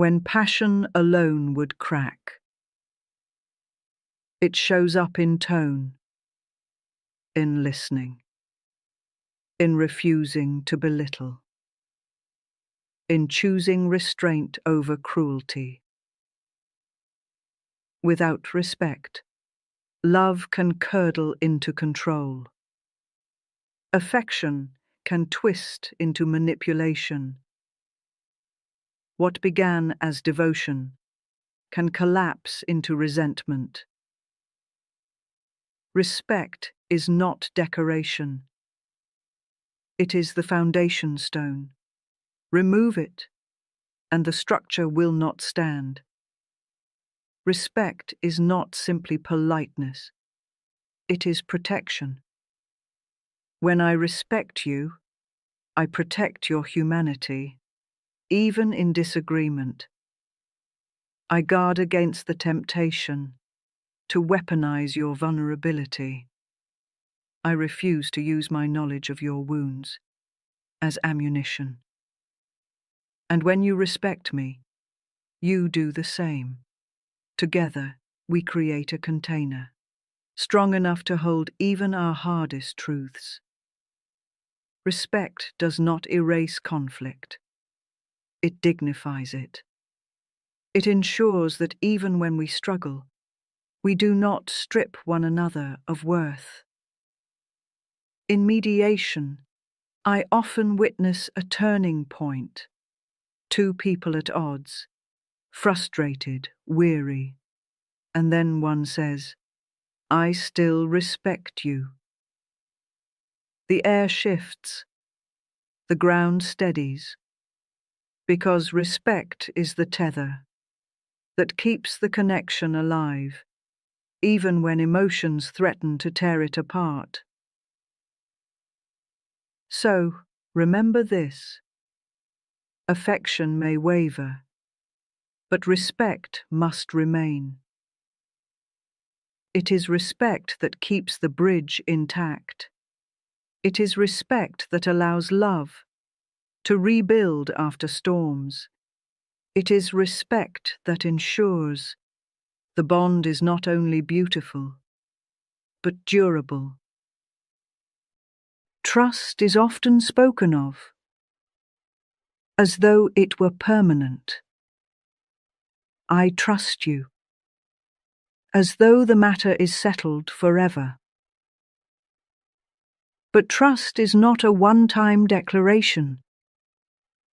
when passion alone would crack. It shows up in tone, in listening, in refusing to belittle, in choosing restraint over cruelty. Without respect, love can curdle into control. Affection can twist into manipulation. What began as devotion can collapse into resentment. Respect is not decoration. It is the foundation stone. Remove it, and the structure will not stand. Respect is not simply politeness. It is protection. When I respect you, I protect your humanity, even in disagreement. I guard against the temptation to weaponize your vulnerability. I refuse to use my knowledge of your wounds as ammunition. And when you respect me, you do the same. Together, we create a container, strong enough to hold even our hardest truths. Respect does not erase conflict. It dignifies it. It ensures that even when we struggle, we do not strip one another of worth. In mediation, I often witness a turning point. Two people at odds, frustrated, weary, and then one says, "I still respect you." The air shifts, the ground steadies, because respect is the tether that keeps the connection alive, even when emotions threaten to tear it apart. So, remember this: affection may waver, but respect must remain. It is respect that keeps the bridge intact. It is respect that allows love to rebuild after storms. It is respect that ensures the bond is not only beautiful, but durable. Trust is often spoken of as though it were permanent. I trust you, as though the matter is settled forever. But trust is not a one-time declaration.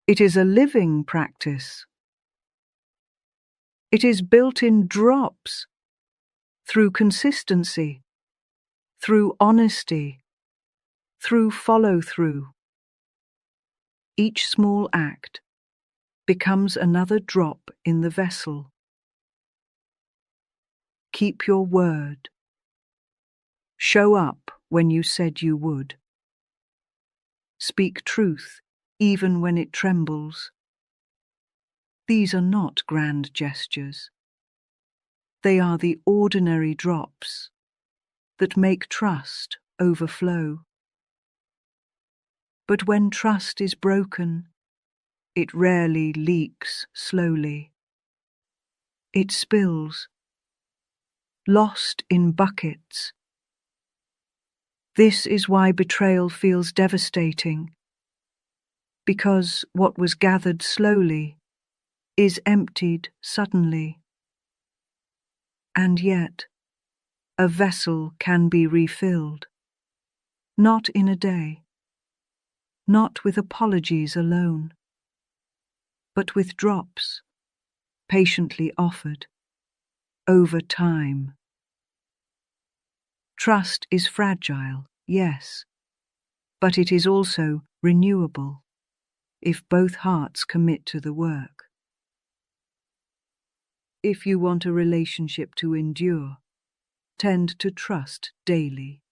It is a living practice. It is built in drops, through consistency, through honesty, through follow-through. Each small act becomes another drop in the vessel. Keep your word. Show up when you said you would. Speak truth even when it trembles. These are not grand gestures. They are the ordinary drops that make trust overflow. But when trust is broken, it rarely leaks slowly. It spills, lost in buckets. This is why betrayal feels devastating, because what was gathered slowly is emptied suddenly. And yet, a vessel can be refilled, not in a day, not with apologies alone, but with drops, patiently offered, over time. Trust is fragile, yes, but it is also renewable if both hearts commit to the work. If you want a relationship to endure, tend to trust daily.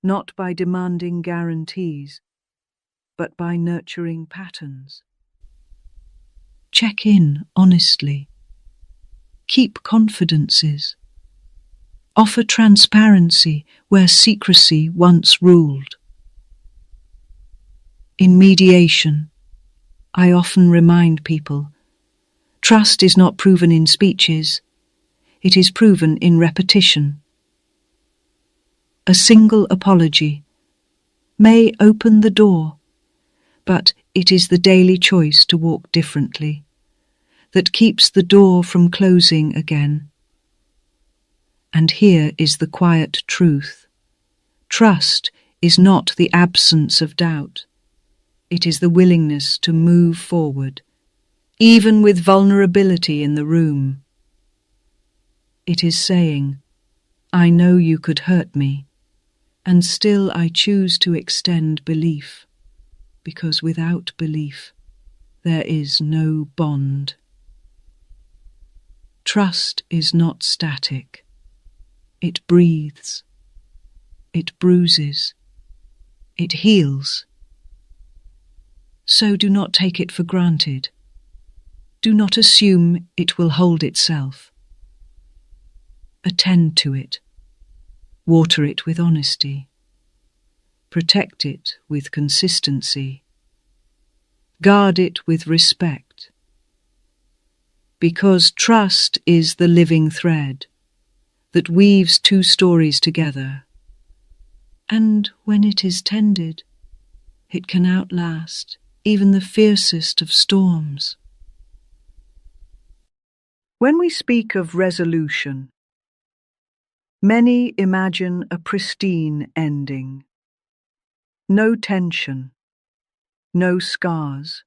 Not by demanding guarantees, but by nurturing patterns. Check in honestly. Keep confidences. Offer transparency where secrecy once ruled. In mediation, I often remind people, trust is not proven in speeches, it is proven in repetition. A single apology may open the door, but it is the daily choice to walk differently that keeps the door from closing again. And here is the quiet truth. Trust is not the absence of doubt. It is the willingness to move forward, even with vulnerability in the room. It is saying, I know you could hurt me, and still I choose to extend belief, because without belief, there is no bond. Trust is not static. It breathes. It bruises. It heals. So do not take it for granted. Do not assume it will hold itself. Attend to it. Water it with honesty. Protect it with consistency. Guard it with respect. Because trust is the living thread that weaves two stories together. And when it is tended, it can outlast even the fiercest of storms. When we speak of resolution, many imagine a pristine ending. No tension, no scars,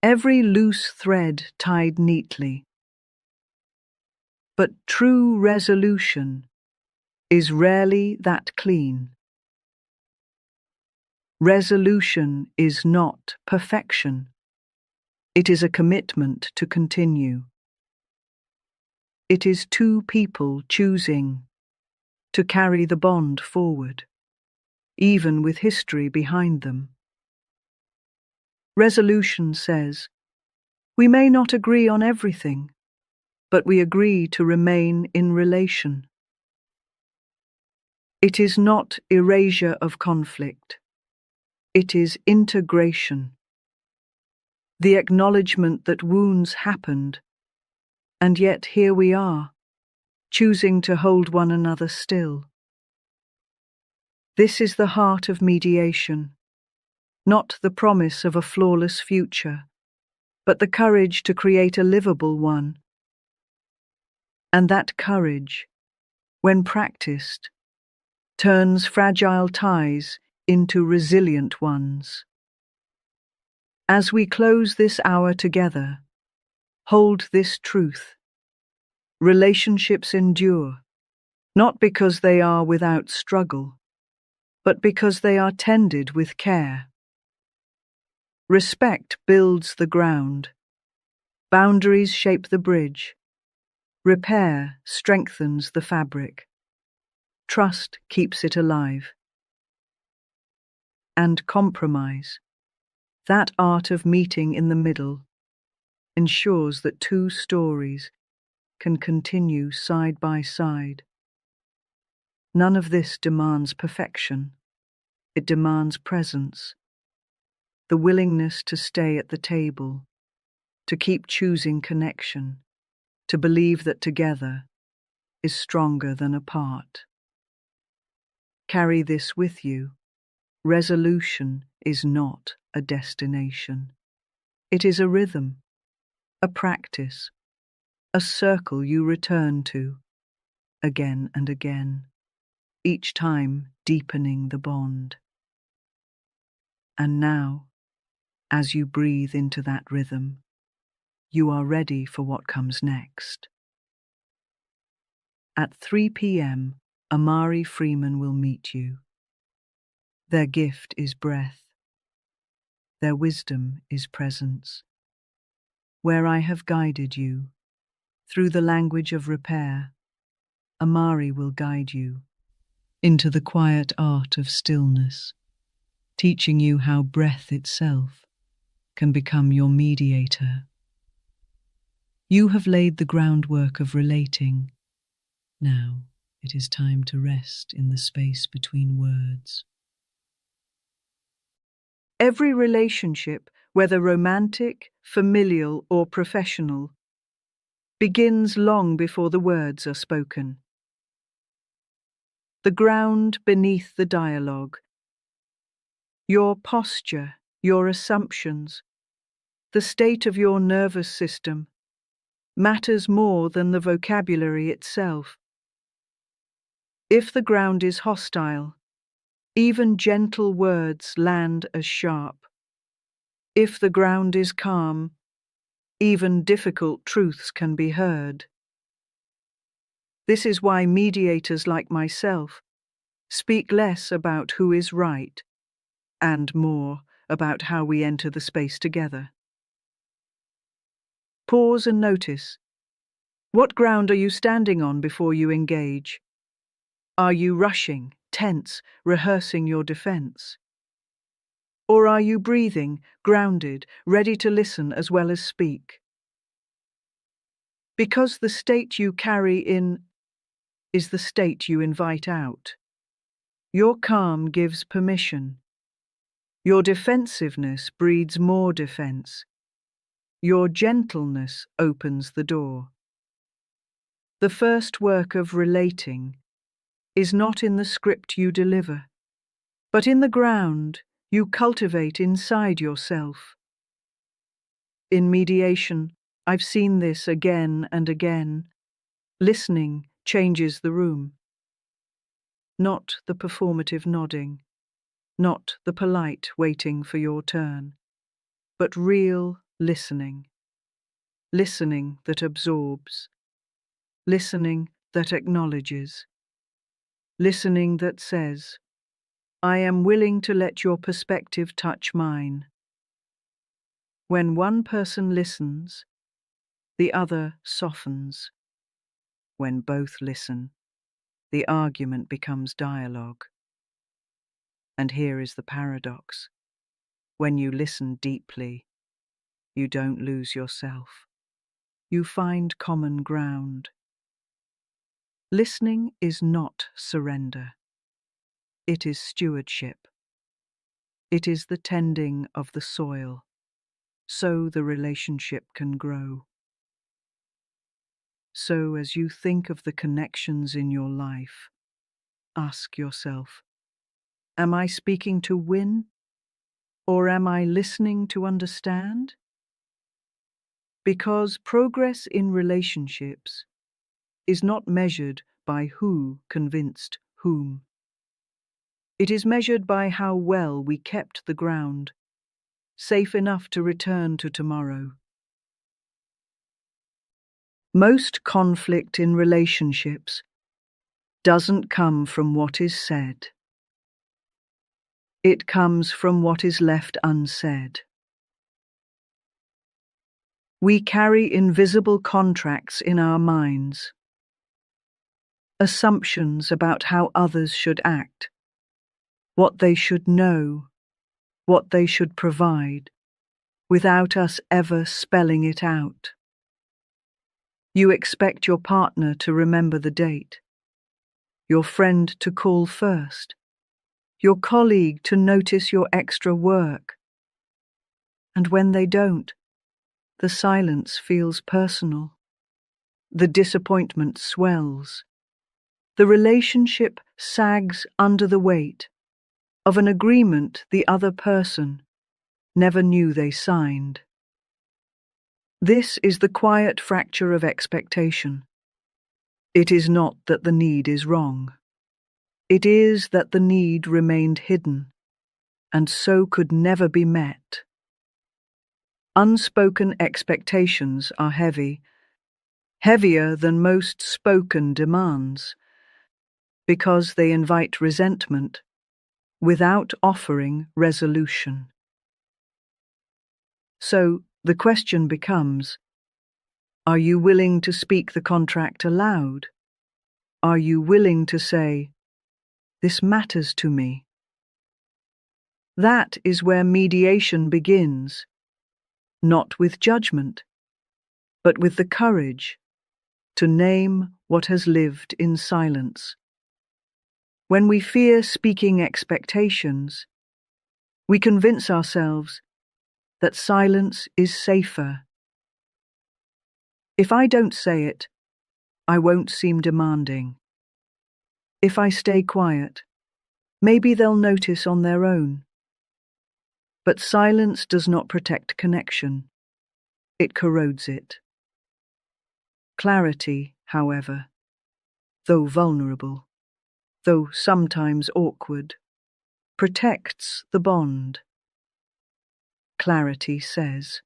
every loose thread tied neatly. But true resolution is rarely that clean. Resolution is not perfection. It is a commitment to continue. It is two people choosing to carry the bond forward, even with history behind them. Resolution says, we may not agree on everything, but we agree to remain in relation. It is not erasure of conflict. It is integration. The acknowledgement that wounds happened, and yet here we are, choosing to hold one another still. This is the heart of mediation, not the promise of a flawless future, but the courage to create a livable one. And that courage, when practiced, turns fragile ties into resilient ones. As we close this hour together, hold this truth. Relationships endure, not because they are without struggle, but because they are tended with care. Respect builds the ground. Boundaries shape the bridge. Repair strengthens the fabric. Trust keeps it alive. And compromise, that art of meeting in the middle, ensures that two stories can continue side by side. None of this demands perfection. It demands presence, the willingness to stay at the table, to keep choosing connection, to believe that together is stronger than apart. Carry this with you. Resolution is not a destination. It is a rhythm, a practice, a circle you return to, again and again, each time deepening the bond. And now, as you breathe into that rhythm, you are ready for what comes next. At 3 p.m., Amari Freeman will meet you. Their gift is breath. Their wisdom is presence. Where I have guided you, through the language of repair, Amari will guide you into the quiet art of stillness, teaching you how breath itself can become your mediator. You have laid the groundwork of relating. Now it is time to rest in the space between words. Every relationship, whether romantic, familial, or professional, begins long before the words are spoken. The ground beneath the dialogue, your posture, your assumptions, the state of your nervous system, matters more than the vocabulary itself. If the ground is hostile, even gentle words land as sharp. If the ground is calm, even difficult truths can be heard. This is why mediators like myself speak less about who is right and more about how we enter the space together. Pause and notice. What ground are you standing on before you engage? Are you rushing, tense, rehearsing your defense? Or are you breathing, grounded, ready to listen as well as speak? Because the state you carry in is the state you invite out. Your calm gives permission. Your defensiveness breeds more defense. Your gentleness opens the door. The first work of relating is not in the script you deliver, but in the ground you cultivate inside yourself. In mediation, I've seen this again and again. Listening changes the room. Not the performative nodding, not the polite waiting for your turn, but real listening. Listening that absorbs. Listening that acknowledges. Listening that says, I am willing to let your perspective touch mine. When one person listens, the other softens. When both listen, the argument becomes dialogue. And here is the paradox. When you listen deeply, you don't lose yourself. You find common ground. Listening is not surrender. It is stewardship. It is the tending of the soil, so the relationship can grow. So as you think of the connections in your life, ask yourself, am I speaking to win, or am I listening to understand? Because progress in relationships is not measured by who convinced whom. It is measured by how well we kept the ground, safe enough to return to tomorrow. Most conflict in relationships doesn't come from what is said. It comes from what is left unsaid. We carry invisible contracts in our minds, assumptions about how others should act, what they should know, what they should provide, without us ever spelling it out. You expect your partner to remember the date, your friend to call first, your colleague to notice your extra work. And when they don't, the silence feels personal. The disappointment swells. The relationship sags under the weight of an agreement the other person never knew they signed. This is the quiet fracture of expectation. It is not that the need is wrong. It is that the need remained hidden, and so could never be met. Unspoken expectations are heavy, heavier than most spoken demands, because they invite resentment without offering resolution. So the question becomes, are you willing to speak the contract aloud? Are you willing to say, this matters to me? That is where mediation begins, not with judgment, but with the courage to name what has lived in silence. When we fear speaking expectations, we convince ourselves that silence is safer. If I don't say it, I won't seem demanding. If I stay quiet, maybe they'll notice on their own. But silence does not protect connection. It corrodes it. Clarity, however, though vulnerable, though sometimes awkward, protects the bond. Clarity says,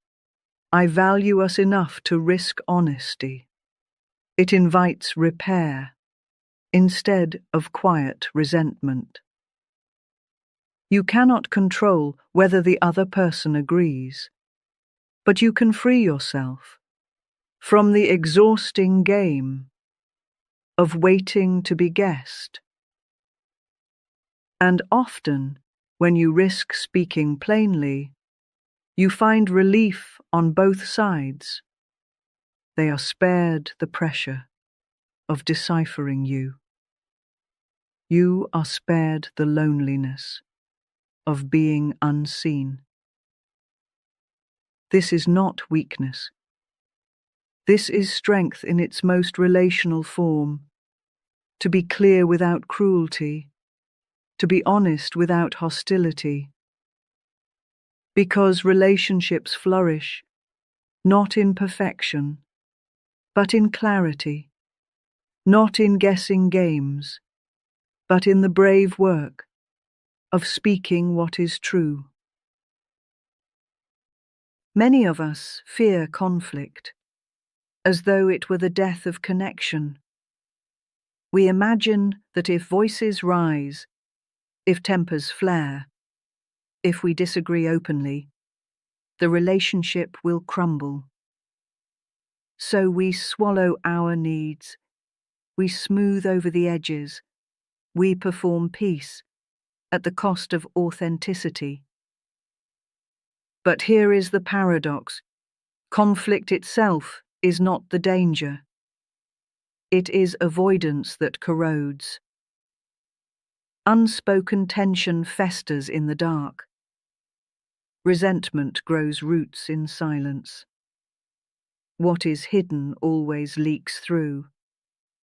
I value us enough to risk honesty. It invites repair instead of quiet resentment. You cannot control whether the other person agrees, but you can free yourself from the exhausting game of waiting to be guessed. And often, when you risk speaking plainly, you find relief on both sides. They are spared the pressure of deciphering you. You are spared the loneliness of being unseen. This is not weakness. This is strength in its most relational form. To be clear without cruelty, to be honest without hostility. Because relationships flourish, not in perfection, but in clarity, not in guessing games, but in the brave work of speaking what is true. Many of us fear conflict, as though it were the death of connection. We imagine that if voices rise, if tempers flare, if we disagree openly, the relationship will crumble. So we swallow our needs, we smooth over the edges, we perform peace at the cost of authenticity. But here is the paradox. Conflict itself is not the danger. It is avoidance that corrodes. Unspoken tension festers in the dark. Resentment grows roots in silence. What is hidden always leaks through,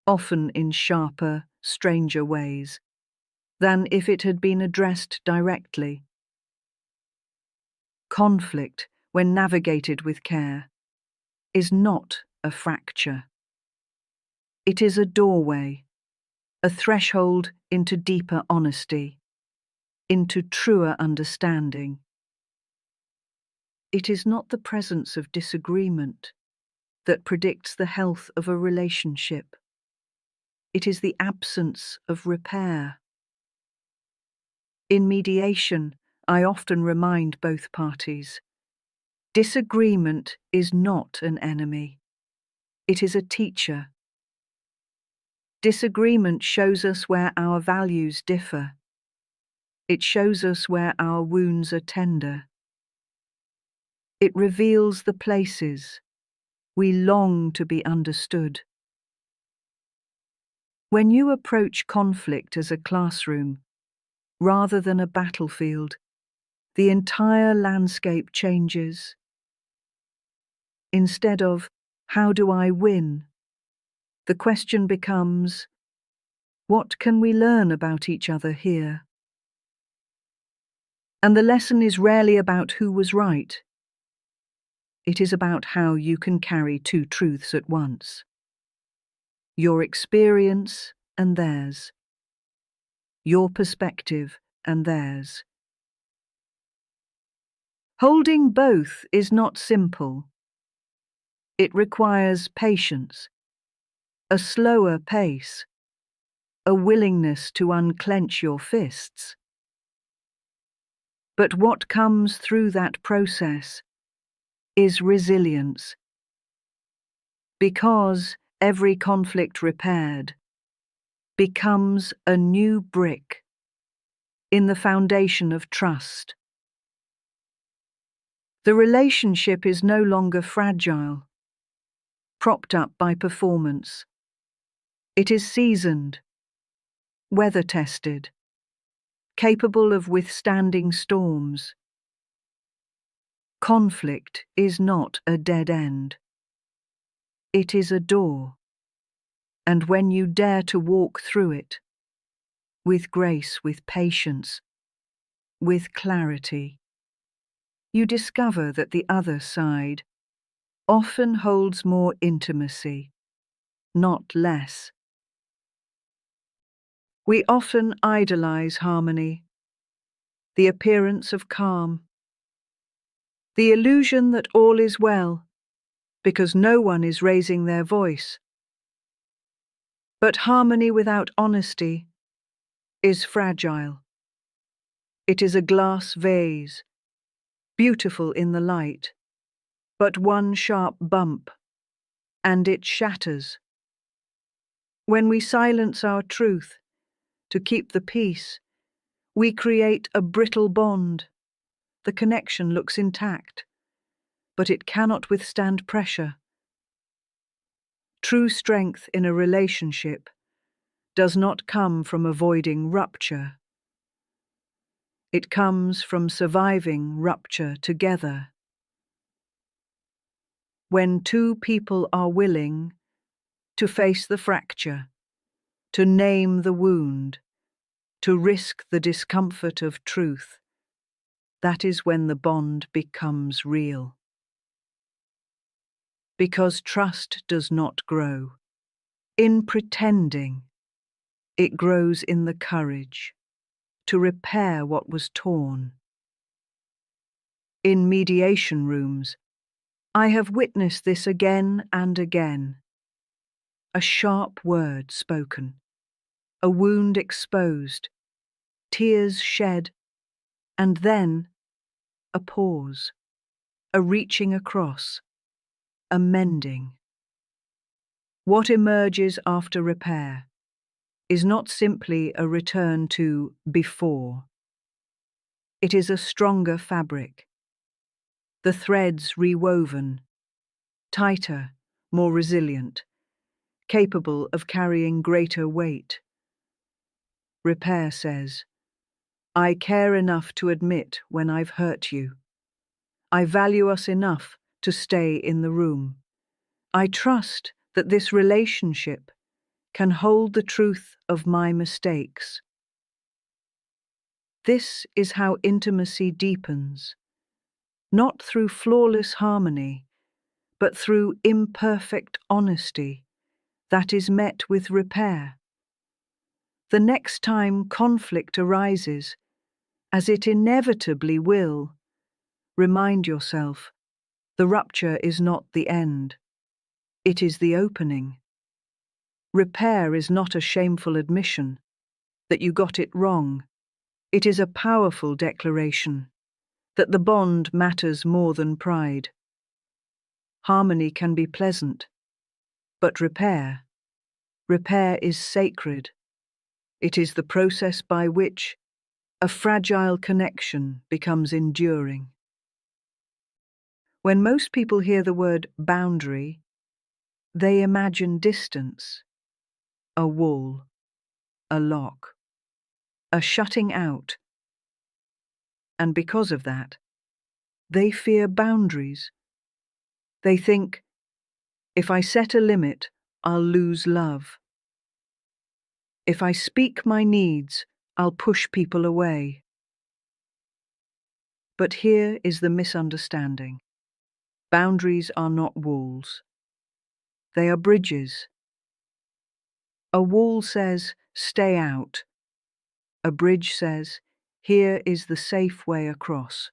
often in sharper, stranger ways, than if it had been addressed directly. Conflict, when navigated with care, is not a fracture. It is a doorway, a threshold into deeper honesty, into truer understanding. It is not the presence of disagreement that predicts the health of a relationship. It is the absence of repair. In mediation, I often remind both parties, disagreement is not an enemy. It is a teacher. Disagreement shows us where our values differ. It shows us where our wounds are tender. It reveals the places we long to be understood. When you approach conflict as a classroom, rather than a battlefield, the entire landscape changes. Instead of, how do I win? The question becomes, what can we learn about each other here? And the lesson is rarely about who was right. It is about how you can carry two truths at once. Your experience and theirs. Your perspective and theirs. Holding both is not simple. It requires patience, a slower pace, a willingness to unclench your fists. But what comes through that process is resilience. Because every conflict repaired becomes a new brick in the foundation of trust. The relationship is no longer fragile, propped up by performance. It is seasoned, weather-tested, capable of withstanding storms. Conflict is not a dead end. It is a door. And when you dare to walk through it, with grace, with patience, with clarity, you discover that the other side often holds more intimacy, not less. We often idolize harmony, the appearance of calm, the illusion that all is well, because no one is raising their voice. But harmony without honesty is fragile. It is a glass vase, beautiful in the light, but one sharp bump, and it shatters. When we silence our truth to keep the peace, we create a brittle bond. The connection looks intact, but it cannot withstand pressure. True strength in a relationship does not come from avoiding rupture. It comes from surviving rupture together. When two people are willing to face the fracture, to name the wound, to risk the discomfort of truth, that is when the bond becomes real. Because trust does not grow in pretending, it grows in the courage to repair what was torn. In mediation rooms, I have witnessed this again and again. A sharp word spoken, a wound exposed, tears shed, and then a pause, a reaching across, a mending. What emerges after repair is not simply a return to before. It is a stronger fabric, the threads rewoven, tighter, more resilient, capable of carrying greater weight. Repair says, I care enough to admit when I've hurt you. I value us enough to stay in the room. I trust that this relationship can hold the truth of my mistakes. This is how intimacy deepens, not through flawless harmony, but through imperfect honesty that is met with repair. The next time conflict arises, as it inevitably will, remind yourself, the rupture is not the end. It is the opening. Repair is not a shameful admission that you got it wrong. It is a powerful declaration that the bond matters more than pride. Harmony can be pleasant, but repair is sacred. It is the process by which a fragile connection becomes enduring. When most people hear the word boundary, they imagine distance, a wall, a lock, a shutting out. And because of that, they fear boundaries. They think, if I set a limit, I'll lose love. If I speak my needs, I'll push people away. But here is the misunderstanding. Boundaries are not walls. They are bridges. A wall says, stay out. A bridge says, here is the safe way across.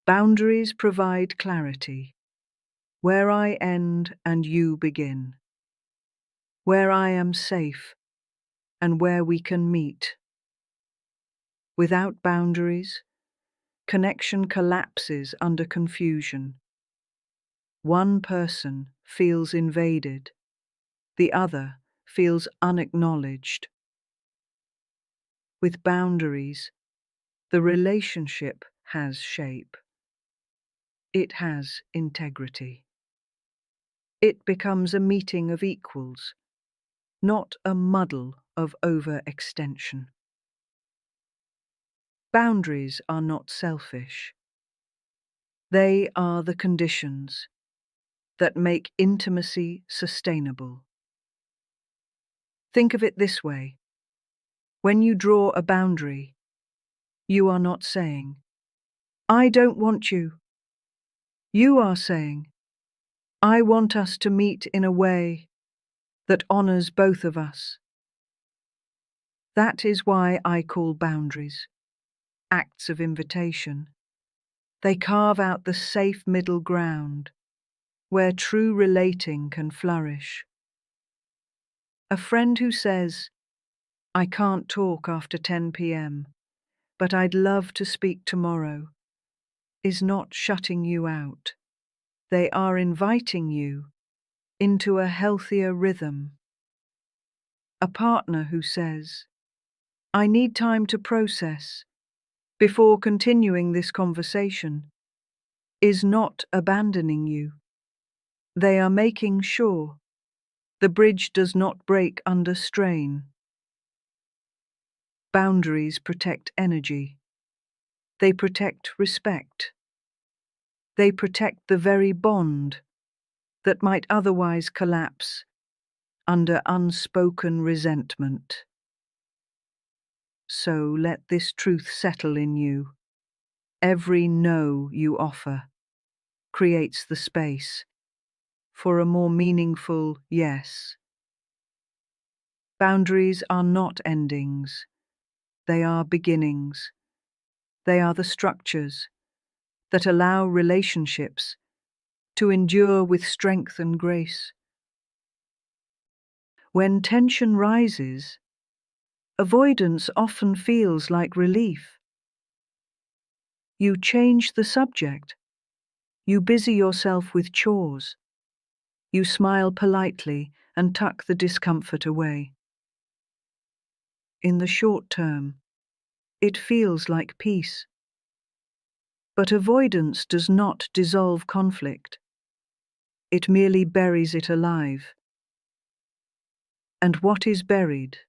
Boundaries provide clarity, where I end and you begin, where I am safe and where we can meet. Without boundaries, connection collapses under confusion. One person feels invaded, the other feels unacknowledged. With boundaries, the relationship has shape. It has integrity. It becomes a meeting of equals, not a muddle of overextension. Boundaries are not selfish. They are the conditions that make intimacy sustainable. Think of it this way. When you draw a boundary, you are not saying, "I don't want you." You are saying, "I want us to meet in a way that honors both of us." That is why I call boundaries acts of invitation. They carve out the safe middle ground where true relating can flourish. A friend who says, "I can't talk after 10 p.m., but I'd love to speak tomorrow," is not shutting you out. They are inviting you into a healthier rhythm. A partner who says, "I need time to process before continuing this conversation," is not abandoning you. They are making sure the bridge does not break under strain. Boundaries protect energy. They protect respect. They protect the very bond that might otherwise collapse under unspoken resentment. So let this truth settle in you. Every no you offer creates the space for a more meaningful yes. Boundaries are not endings. They are beginnings. They are the structures that allow relationships to endure with strength and grace. When tension rises, avoidance often feels like relief. You change the subject. You busy yourself with chores. You smile politely and tuck the discomfort away. In the short term, it feels like peace. But avoidance does not dissolve conflict. It merely buries it alive. And what is buried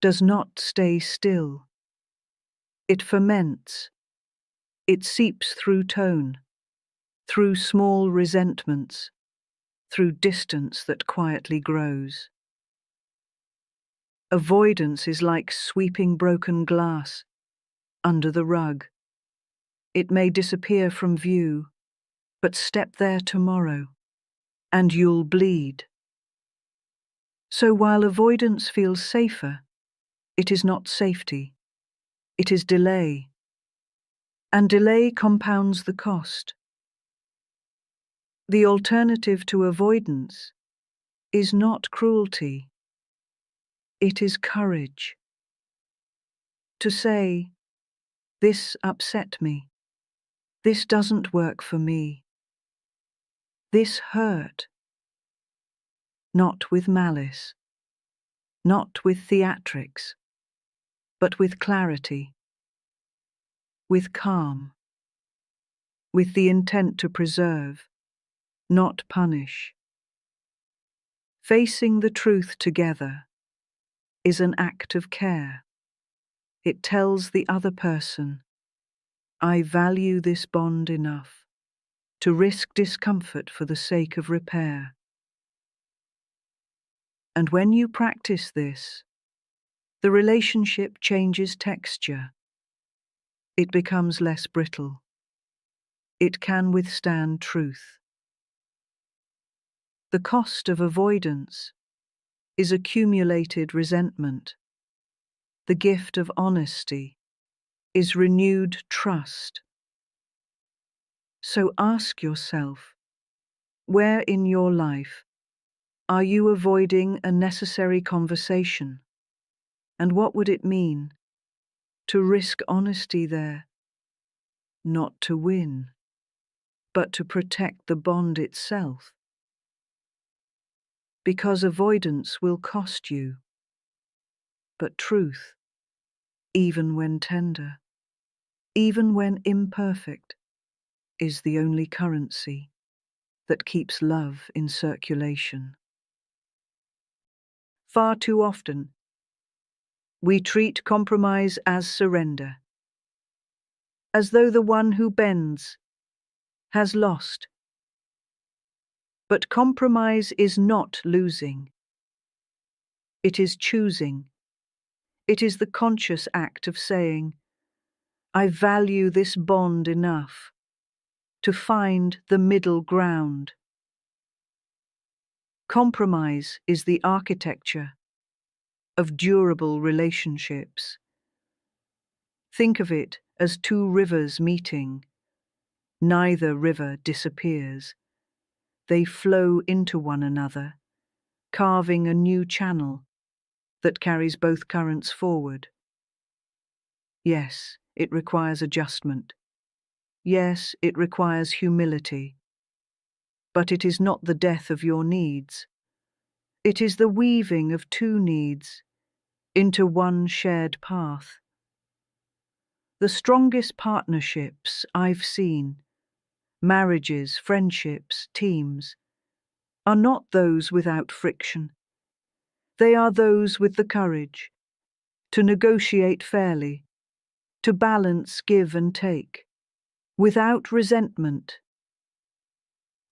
does not stay still. It ferments. It seeps through tone, through small resentments, through distance that quietly grows. Avoidance is like sweeping broken glass under the rug. It may disappear from view, but step there tomorrow, and you'll bleed. So while avoidance feels safer, it is not safety. It is delay. And delay compounds the cost. The alternative to avoidance is not cruelty. It is courage. To say, "This upset me. This doesn't work for me. This hurt." Not with malice, not with theatrics, but with clarity, with calm, with the intent to preserve, not punish. Facing the truth together is an act of care. It tells the other person, "I value this bond enough to risk discomfort for the sake of repair." And when you practice this, the relationship changes texture. It becomes less brittle. It can withstand truth. The cost of avoidance is accumulated resentment. The gift of honesty is renewed trust. So ask yourself, where in your life are you avoiding a necessary conversation? And what would it mean to risk honesty there? Not to win, but to protect the bond itself. Because avoidance will cost you, but truth, even when tender, even when imperfect, is the only currency that keeps love in circulation. Far too often, we treat compromise as surrender, as though the one who bends has lost. But compromise is not losing. It is choosing. It is the conscious act of saying, I value this bond enough to find the middle ground. Compromise is the architecture of durable relationships. Think of it as two rivers meeting. Neither river disappears. They flow into one another, carving a new channel that carries both currents forward. Yes, it requires adjustment. Yes, it requires humility. But it is not the death of your needs. It is the weaving of two needs into one shared path. The strongest partnerships I've seen, marriages, friendships, teams, are not those without friction. They are those with the courage to negotiate fairly, to balance give and take, without resentment.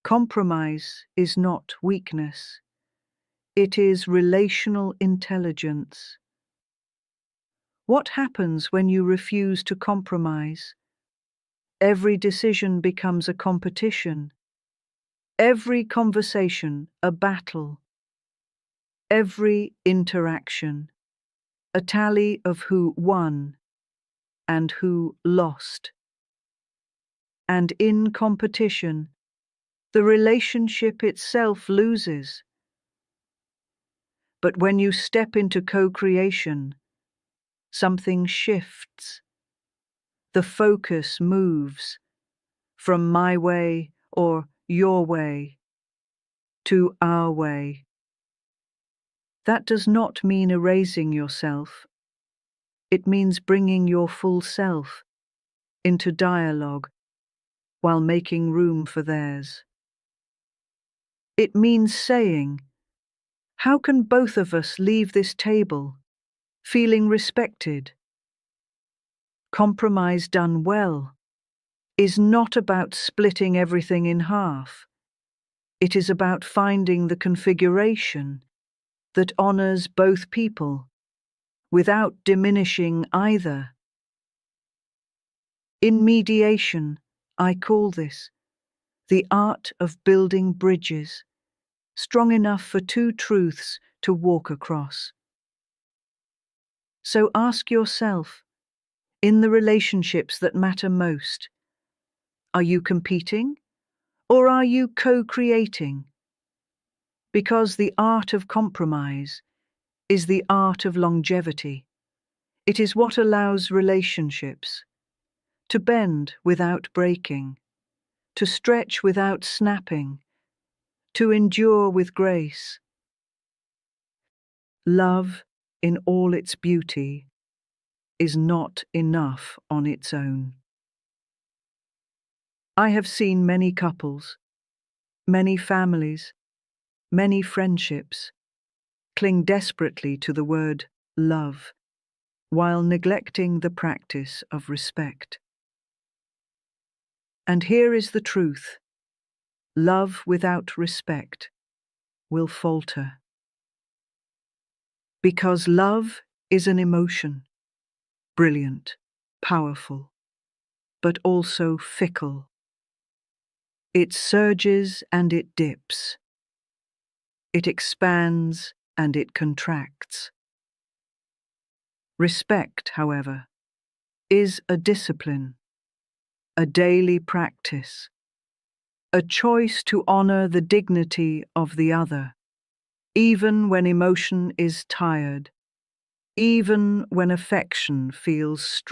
Compromise is not weakness. It is relational intelligence. What happens when you refuse to compromise? Every decision becomes a competition. Every conversation a battle. Every interaction a tally of who won and who lost. And in competition, the relationship itself loses. But when you step into co-creation, something shifts. The focus moves from my way or your way to our way. That does not mean erasing yourself. It means bringing your full self into dialogue while making room for theirs. It means saying, how can both of us leave this table feeling respected? Compromise done well is not about splitting everything in half. It is about finding the configuration that honors both people without diminishing either. In mediation, I call this the art of building bridges, strong enough for two truths to walk across. So ask yourself, in the relationships that matter most, are you competing or are you co-creating? Because the art of compromise is the art of longevity. It is what allows relationships to bend without breaking, to stretch without snapping, to endure with grace. Love, in all its beauty, is not enough on its own. I have seen many couples, many families, many friendships cling desperately to the word love while neglecting the practice of respect. And here is the truth: love without respect will falter. Because love is an emotion, brilliant, powerful, but also fickle. It surges and it dips. It expands and it contracts. Respect, however, is a discipline, a daily practice, a choice to honor the dignity of the other, even when emotion is tired, even when affection feels strained.